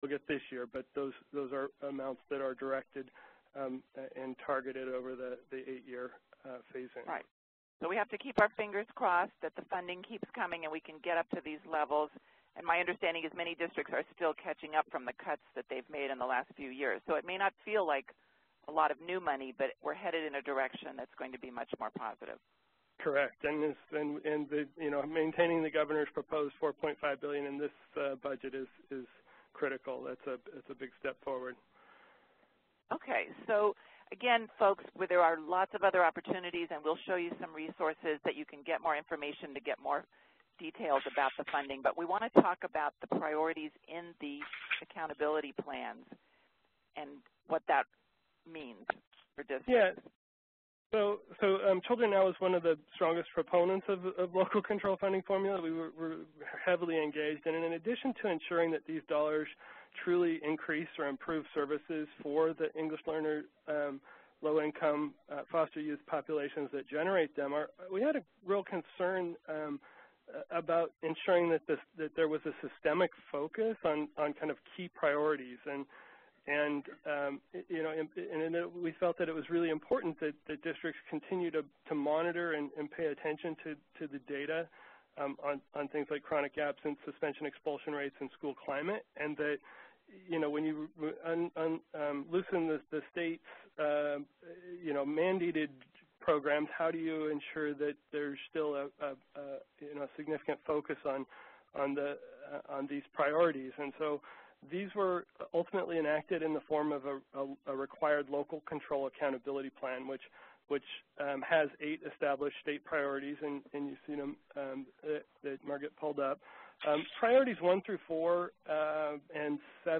we'll get this year, but those are amounts that are directed and targeted over the 8-year phase-in. Right. So we have to keep our fingers crossed that the funding keeps coming and we can get up to these levels. And my understanding is many districts are still catching up from the cuts that they've made in the last few years. So it may not feel like a lot of new money, but we're headed in a direction that's going to be much more positive. Correct, and maintaining the governor's proposed $4.5 billion in this budget is critical. It's a big step forward. Okay, so again, folks, there are lots of other opportunities, and we'll show you some resources that you can get more information to get more details about the funding. But we want to talk about the priorities in the accountability plans and what that means for districts. Yeah. So Children Now is one of the strongest proponents of local control funding formula. We were heavily engaged, and in addition to ensuring that these dollars truly increase or improve services for the English learner, low-income foster youth populations that generate them, we had a real concern about ensuring that there was a systemic focus on kind of key priorities. And we felt that it was really important that districts continue to monitor and pay attention to the data on things like chronic absence, suspension, expulsion rates, and school climate, and that when you loosen the state's mandated programs, how do you ensure that there's still a significant focus on these priorities? And so these were ultimately enacted in the form of a required local control accountability plan, which has 8 established state priorities, and you've seen them that Margaret pulled up. Priorities 1 through 4 and 7